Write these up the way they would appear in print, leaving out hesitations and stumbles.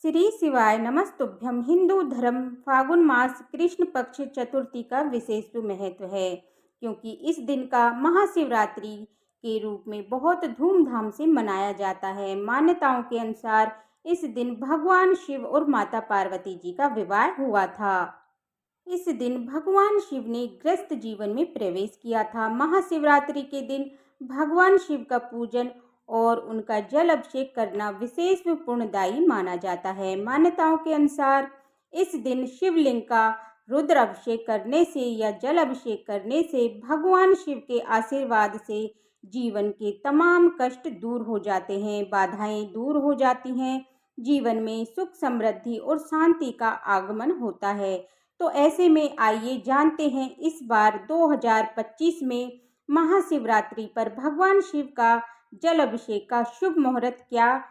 श्री शिवाय नमस्तुभ्यम। हिंदू धर्म फागुन मास कृष्ण पक्ष चतुर्थी का विशेष महत्व है, क्योंकि इस दिन का महाशिवरात्रि के रूप में बहुत धूमधाम से मनाया जाता है। मान्यताओं के अनुसार इस दिन भगवान शिव और माता पार्वती जी का विवाह हुआ था। इस दिन भगवान शिव ने गृहस्थ जीवन में प्रवेश किया था। महाशिवरात्रि के दिन भगवान शिव का पूजन और उनका जल अभिषेक करना विशेष पुण्यदायी माना जाता है। मान्यताओं के अनुसार इस दिन शिवलिंग का रुद्र अभिषेक करने से या जल अभिषेक करने से भगवान शिव के आशीर्वाद से जीवन के तमाम कष्ट दूर हो जाते हैं, बाधाएं दूर हो जाती हैं, जीवन में सुख समृद्धि और शांति का आगमन होता है। तो ऐसे में आइए जानते हैं इस बार 2025 में महाशिवरात्रि पर भगवान शिव का जल अभिषेक का शुभ मुहूर्त क्या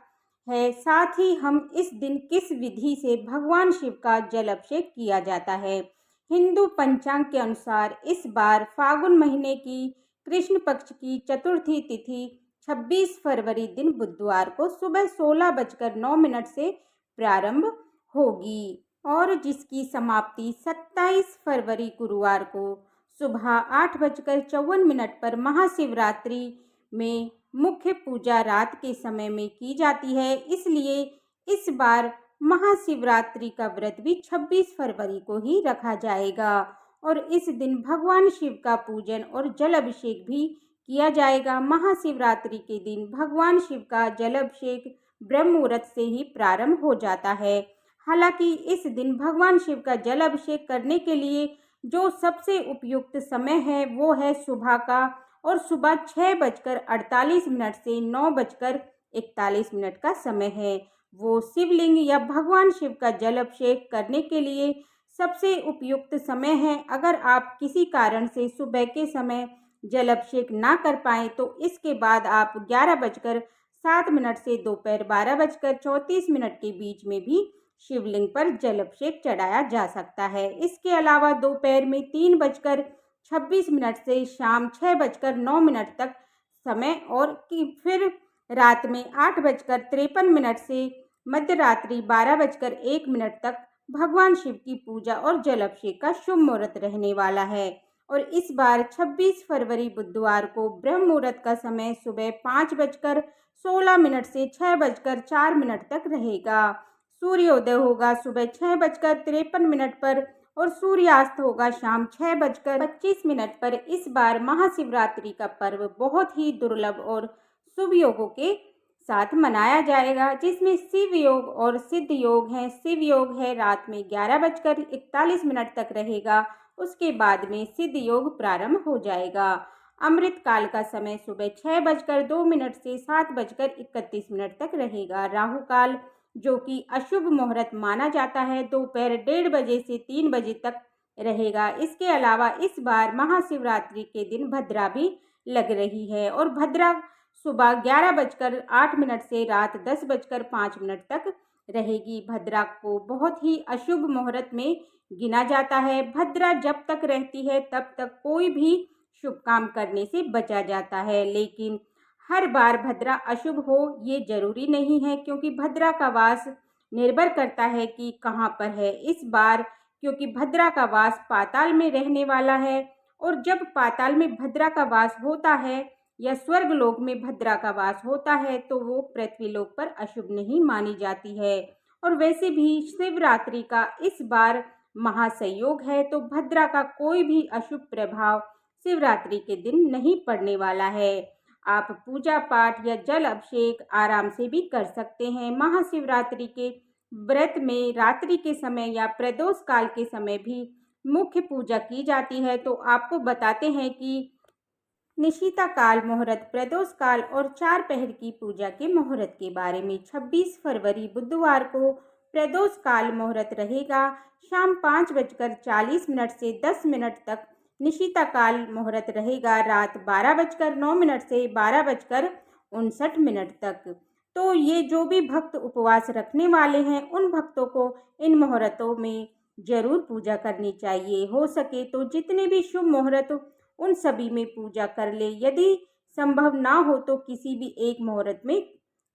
है, साथ ही हम इस दिन किस विधि से भगवान शिव का जल अभिषेक किया जाता है। हिंदू पंचांग के अनुसार इस बार फागुन महीने की कृष्ण पक्ष की चतुर्थी तिथि 26 फरवरी दिन बुधवार को सुबह 16:09 से प्रारंभ होगी और जिसकी समाप्ति 27 फरवरी गुरुवार को सुबह 8:54 पर महाशिवरात्रि में मुख्य पूजा रात के समय में की जाती है। इसलिए इस बार महाशिवरात्रि का व्रत भी 26 फरवरी को ही रखा जाएगा और इस दिन भगवान शिव का पूजन और जल अभिषेक भी किया जाएगा। महाशिवरात्रि के दिन भगवान शिव का जल अभिषेक ब्रह्म मुहूर्त से ही प्रारंभ हो जाता है। हालांकि इस दिन भगवान शिव का जल अभिषेक करने के लिए जो सबसे उपयुक्त समय है वो है सुबह का, और सुबह 6:48 से 9:41 का समय है। वो शिवलिंग या भगवान शिव का जल अभिषेक करने के लिए सबसे उपयुक्त समय है। अगर आप किसी कारण से सुबह के समय जल अभिषेक ना कर पाएँ तो इसके बाद आप 11:07 से दोपहर 12:34 के बीच में भी शिवलिंग पर जल अभिषेक चढ़ाया जा सकता है। इसके अलावा दोपहर में 3:26 से शाम 6:09 तक समय और फिर रात में 8:53 से मध्य रात्रि 12:01 तक भगवान शिव की पूजा और जल अभिषेक का शुभ मुहूर्त रहने वाला है। और इस बार 26 फरवरी बुधवार को ब्रह्म मुहूर्त का समय सुबह 5:16 से 6:04 तक रहेगा। सूर्योदय होगा सुबह 6:53 पर और सूर्यास्त होगा शाम 6:25 पर। इस बार महाशिवरात्रि का पर्व बहुत ही दुर्लभ और शुभ योगों के साथ मनाया जाएगा, जिसमें शिव योग और सिद्ध योग है। शिव योग है रात में 11:41 तक रहेगा, उसके बाद में सिद्ध योग प्रारंभ हो जाएगा। अमृत काल का समय सुबह 6:02 से 7:31 तक रहेगा। राहु काल जो कि अशुभ मुहूर्त माना जाता है दोपहर 1:30 बजे से 3 बजे तक रहेगा। इसके अलावा इस बार महाशिवरात्रि के दिन भद्रा भी लग रही है और भद्रा सुबह 11:08 से रात 10:05 तक रहेगी। भद्रा को बहुत ही अशुभ मुहूर्त में गिना जाता है। भद्रा जब तक रहती है तब तक कोई भी शुभ काम करने से बचा जाता है, लेकिन हर बार भद्रा अशुभ हो ये जरूरी नहीं है, क्योंकि भद्रा का वास निर्भर करता है कि कहाँ पर है। इस बार क्योंकि भद्रा का वास पाताल में रहने वाला है, और जब पाताल में भद्रा का वास होता है या स्वर्ग लोक में भद्रा का वास होता है तो वो पृथ्वी लोक पर अशुभ नहीं मानी जाती है। और वैसे भी शिवरात्रि का इस बार महासंयोग है, तो भद्रा का कोई भी अशुभ प्रभाव शिवरात्रि के दिन नहीं पड़ने वाला है। आप पूजा पाठ या जल अभिषेक आराम से भी कर सकते हैं। महाशिवरात्रि के व्रत में रात्रि के समय या प्रदोष काल के समय भी मुख्य पूजा की जाती है। तो आपको बताते हैं कि निशिता काल मुहूर्त, प्रदोष काल और 4 पहर की पूजा के मुहूर्त के बारे में। 26 फरवरी बुधवार को प्रदोष काल मुहूर्त रहेगा शाम 5:40 से 10 तक। निशिता काल मुहूर्त रहेगा रात 12:09 से 12:59 तक। तो ये जो भी भक्त उपवास रखने वाले हैं उन भक्तों को इन मुहूर्तों में जरूर पूजा करनी चाहिए। हो सके तो जितने भी शुभ मुहूर्त उन सभी में पूजा कर ले। यदि संभव ना हो तो किसी भी एक मुहूर्त में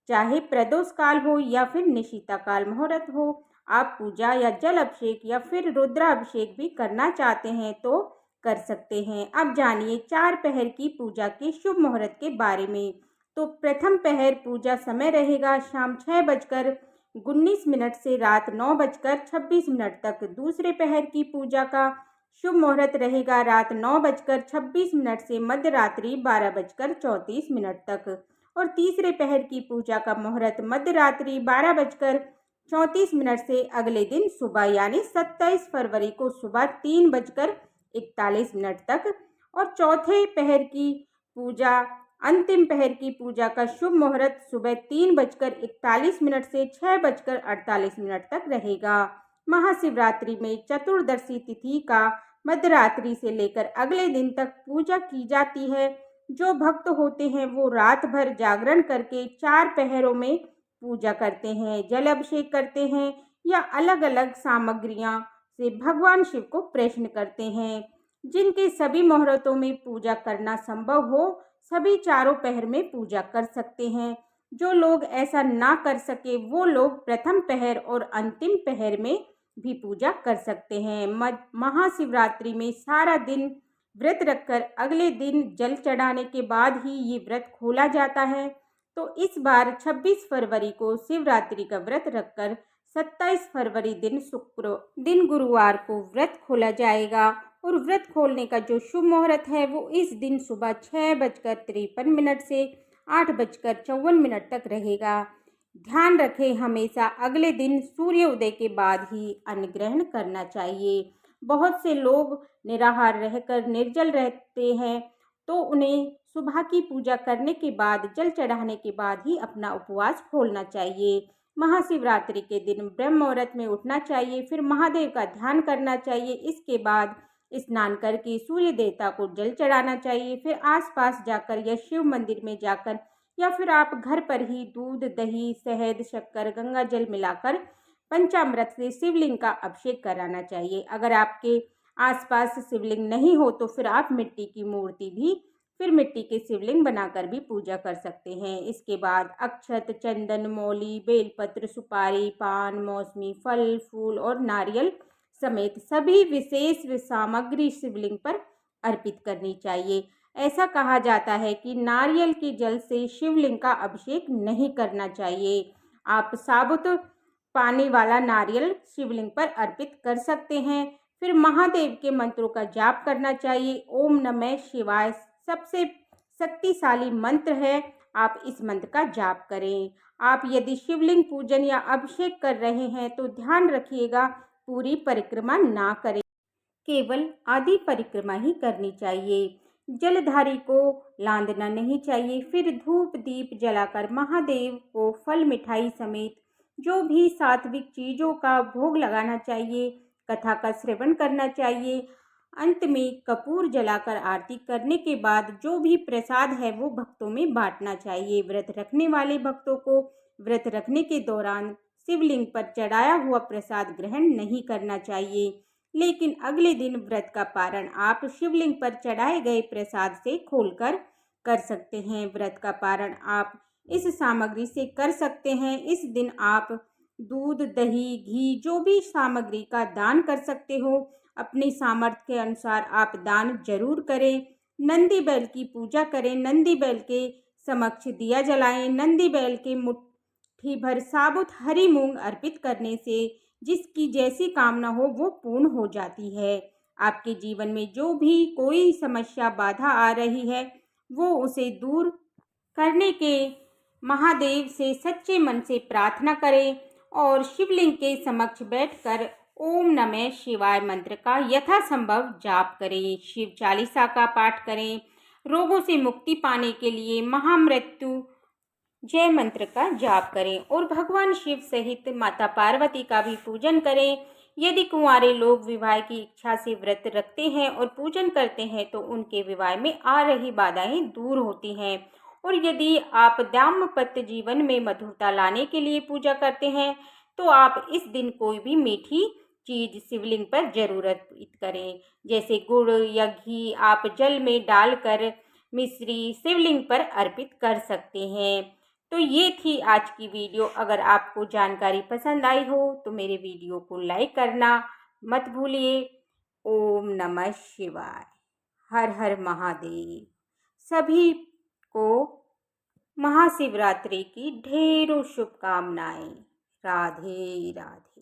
चाहे प्रदोष काल हो या फिर निशिता काल मुहूर्त हो। आप पूजा या जल अभिषेक या फिर रुद्राभिषेक भी करना चाहते हैं तो कर सकते हैं। अब जानिए 4 पहर की पूजा के शुभ मुहूर्त के बारे में। तो प्रथम पहर पूजा समय रहेगा शाम 6:19 से रात 9:26 तक। दूसरे पहर की पूजा का शुभ मुहूर्त रहेगा रात 9:26 से मध्य रात्रि 12:34 तक। और तीसरे पहर की पूजा का मुहूर्त मध्य रात्रि 12:34 से अगले दिन सुबह यानी 27 फरवरी को सुबह 3:41 तक। और चौथे पहर की पूजा अंतिम पहर की पूजा का शुभ मुहूर्त सुबह 3:41 से 6:48 तक रहेगा। महाशिवरात्रि में चतुर्दशी तिथि का मध्यरात्रि से लेकर अगले दिन तक पूजा की जाती है। जो भक्त होते हैं वो रात भर जागरण करके 4 पहरों में पूजा करते हैं, जल अभिषेक करते हैं या अलग अलग सामग्रियां से भगवान शिव को प्रसन्न करते हैं। जिनके सभी मुहूर्तों में पूजा करना संभव हो सभी चारों पहर में पूजा कर सकते हैं। जो लोग ऐसा ना कर सके वो लोग प्रथम पहर और अंतिम पहर में भी पूजा कर सकते हैं। महाशिवरात्रि में सारा दिन व्रत रखकर अगले दिन जल चढ़ाने के बाद ही ये व्रत खोला जाता है। तो इस बार 26 फरवरी को शिवरात्रि का व्रत रखकर 27 फरवरी दिन गुरुवार को व्रत खोला जाएगा। और व्रत खोलने का जो शुभ मुहूर्त है वो इस दिन सुबह 6:53 से 8:54 तक रहेगा। ध्यान रखें हमेशा अगले दिन सूर्योदय के बाद ही अन्न ग्रहण करना चाहिए। बहुत से लोग निराहार रहकर निर्जल रहते हैं तो उन्हें सुबह की पूजा करने के बाद जल चढ़ाने के बाद ही अपना उपवास खोलना चाहिए। महाशिवरात्रि के दिन ब्रह्म मुहूर्त में उठना चाहिए, फिर महादेव का ध्यान करना चाहिए। इसके बाद स्नान करके सूर्य देवता को जल चढ़ाना चाहिए। फिर आसपास जाकर या शिव मंदिर में जाकर या फिर आप घर पर ही दूध, दही, शहद, शक्कर, गंगा जल मिलाकर पंचामृत से शिवलिंग का अभिषेक कराना चाहिए। अगर आपके आसपास शिवलिंग नहीं हो तो फिर आप मिट्टी की मूर्ति भी फिर मिट्टी के शिवलिंग बनाकर भी पूजा कर सकते हैं। इसके बाद अक्षत, चंदन, मौली, बेलपत्र, सुपारी, पान, मौसमी फल, फूल और नारियल समेत सभी विशेष सामग्री शिवलिंग पर अर्पित करनी चाहिए। ऐसा कहा जाता है कि नारियल के जल से शिवलिंग का अभिषेक नहीं करना चाहिए। आप साबुत पानी वाला नारियल शिवलिंग पर अर्पित कर सकते हैं। फिर महादेव के मंत्रों का जाप करना चाहिए। ओम नमः शिवाय सबसे शक्तिशाली मंत्र है, आप इस मंत्र का जाप करें। आप यदि शिवलिंग पूजन या अभिषेक कर रहे हैं तो ध्यान रखिएगा पूरी परिक्रमा ना करें, केवल आधी परिक्रमा ही करनी चाहिए। जलधारी को लांदना नहीं चाहिए। फिर धूप दीप जलाकर महादेव को फल मिठाई समेत जो भी सात्विक चीज़ों का भोग लगाना चाहिए। कथा का श्रवण करना चाहिए। अंत में कपूर जलाकर आरती करने के बाद जो भी प्रसाद है वो भक्तों में बांटना चाहिए। व्रत रखने वाले भक्तों को व्रत रखने के दौरान शिवलिंग पर चढ़ाया हुआ प्रसाद ग्रहण नहीं करना चाहिए, लेकिन अगले दिन व्रत का पारण आप शिवलिंग पर चढ़ाए गए प्रसाद से खोलकर कर सकते हैं। व्रत का पारण आप इस सामग्री से कर सकते हैं। इस दिन आप दूध, दही, घी जो भी सामग्री का दान कर सकते हो। अपनी सामर्थ्य के अनुसार आप दान जरूर करें। नंदी बैल की पूजा करें। नंदी बैल के समक्ष दिया जलाएं। नंदी बैल के मुट्ठी भर साबुत हरी मूंग अर्पित करने से जिसकी जैसी कामना हो वो पूर्ण हो जाती है। आपके जीवन में जो भी कोई समस्या बाधा आ रही है वो उसे दूर करने के महादेव से सच्चे मन से प्रार्थना करें और शिवलिंग के समक्ष बैठकर ओम नमः शिवाय मंत्र का यथासंभव जाप करें। शिव चालीसा का पाठ करें। रोगों से मुक्ति पाने के लिए महामृत्यु जय मंत्र का जाप करें और भगवान शिव सहित माता पार्वती का भी पूजन करें। यदि कुंवारे लोग विवाह की इच्छा से व्रत रखते हैं और पूजन करते हैं तो उनके विवाह में आ रही बाधाएं दूर होती हैं। और यदि आप दाम्पत्य जीवन में मधुरता लाने के लिए पूजा करते हैं तो आप इस दिन कोई भी मीठी चीज शिवलिंग पर जरूर अर्पित करें। जैसे गुड़ या घी आप जल में डालकर मिश्री शिवलिंग पर अर्पित कर सकते हैं। तो ये थी आज की वीडियो। अगर आपको जानकारी पसंद आई हो तो मेरे वीडियो को लाइक करना मत भूलिए। ओम नमः शिवाय। हर हर महादेव। सभी को महाशिवरात्रि की ढेरों शुभकामनाएं। राधे राधे।